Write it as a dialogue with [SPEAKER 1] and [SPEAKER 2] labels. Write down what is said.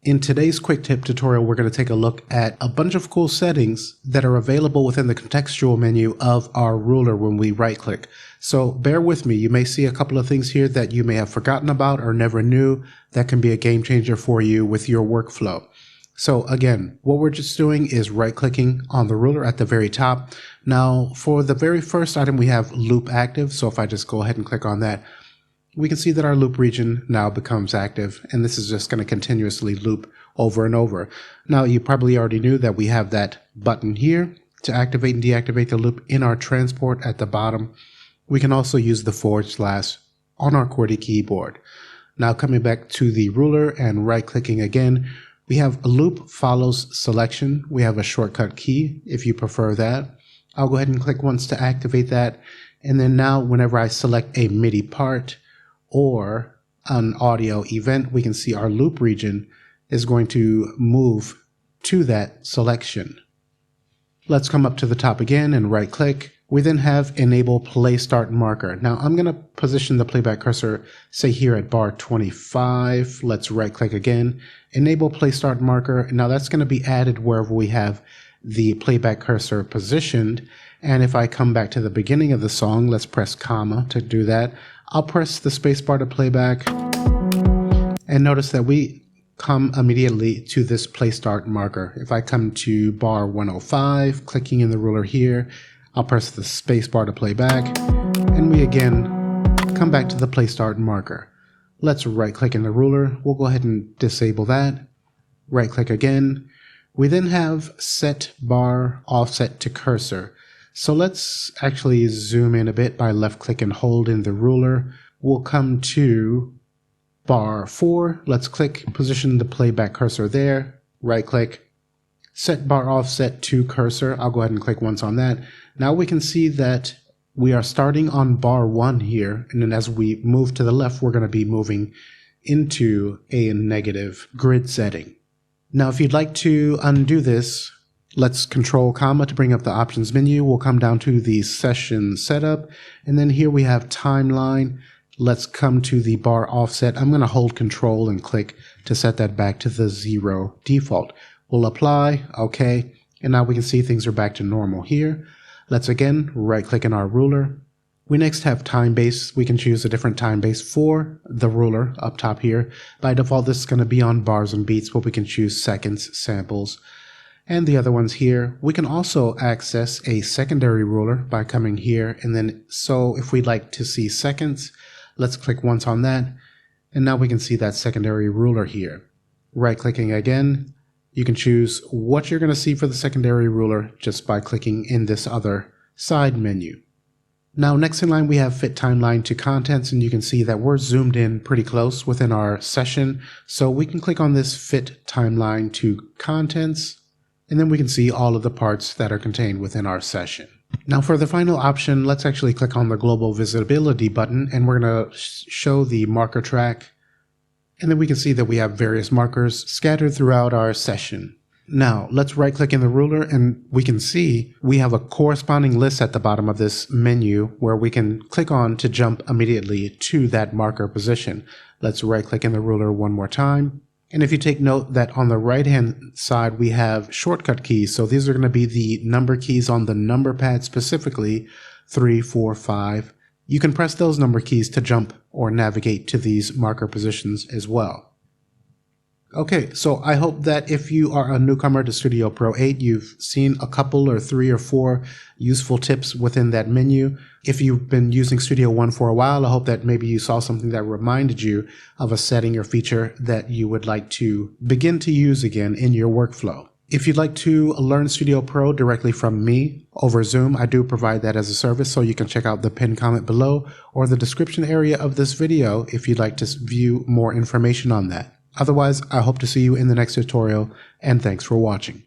[SPEAKER 1] In today's quick tip tutorial, we're going to take a look at a bunch of cool settings that are available within the contextual menu of our ruler when we right click. So bear with me, you may see a couple of things here that you may have forgotten about or never knew that can be a game changer for you with your workflow. So again, what we're just doing is right clicking on the ruler at the very top. Now for the very first item we have loop active, so if I just go ahead and click on that, we can see that our loop region now becomes active, and this is just going to continuously loop over and over. Now you probably already knew that we have that button here to activate and deactivate the loop in our transport at the bottom. We can also use the / on our QWERTY keyboard. Now coming back to the ruler and right clicking again, we have a loop follows selection. We have a shortcut key if you prefer that. I'll go ahead and click once to activate that, and then now whenever I select a MIDI part or an audio event, we can see our loop region is going to move to that selection. Let's come up to the top again and right click. We then have enable play start marker. Now I'm going to position the playback cursor, say here at bar 25. Let's right click again, enable play start marker. Now that's going to be added wherever we have the playback cursor positioned. And if I come back to the beginning of the song, let's press comma to do that. I'll press the spacebar to playback, and notice that we come immediately to this play start marker. If I come to bar 105, clicking in the ruler here, I'll press the spacebar to playback, and we again come back to the play start marker. Let's right click in the ruler. We'll go ahead and disable that. Right click again. We then have set bar offset to cursor. So let's actually zoom in a bit by left click and hold in the ruler. We'll come to bar 4. Let's click, position the playback cursor there, right click, set bar offset to cursor. I'll go ahead and click once on that. Now we can see that we are starting on bar 1 here, and then as we move to the left, we're going to be moving into a negative grid setting. Now if you'd like to undo this, let's control comma to bring up the options menu. We'll come down to the session setup, and then here we have timeline. Let's come to the bar offset. I'm going to hold control and click to set that back to the 0 default. We'll apply, okay, and now we can see things are back to normal here. Let's again right click in our ruler. We next have time base. We can choose a different time base for the ruler up top here. By default this is going to be on bars and beats, but we can choose seconds, samples, and the other ones here. We can also access a secondary ruler by coming here, and then so if we'd like to see seconds, let's click once on that, and now we can see that secondary ruler here. Right clicking again, you can choose what you're going to see for the secondary ruler just by clicking in this other side menu. Now next in line we have fit timeline to contents, and you can see that we're zoomed in pretty close within our session, so we can click on this fit timeline to contents, and then we can see all of the parts that are contained within our session. Now for the final option, let's actually click on the global visibility button, and we're going to show the marker track, and then we can see that we have various markers scattered throughout our session. Now let's right click in the ruler, and we can see we have a corresponding list at the bottom of this menu where we can click on to jump immediately to that marker position. Let's right click in the ruler one more time. And if you take note that on the right hand side we have shortcut keys, so these are going to be the number keys on the number pad, specifically 3, 4, 5. You can press those number keys to jump or navigate to these marker positions as well. Okay, so I hope that if you are a newcomer to Studio Pro 8, you've seen a couple or 3 or 4 useful tips within that menu. If you've been using Studio One for a while, I hope that maybe you saw something that reminded you of a setting or feature that you would like to begin to use again in your workflow. If you'd like to learn Studio Pro directly from me over Zoom, I do provide that as a service, so you can check out the pinned comment below or the description area of this video if you'd like to view more information on that. Otherwise, I hope to see you in the next tutorial, and thanks for watching.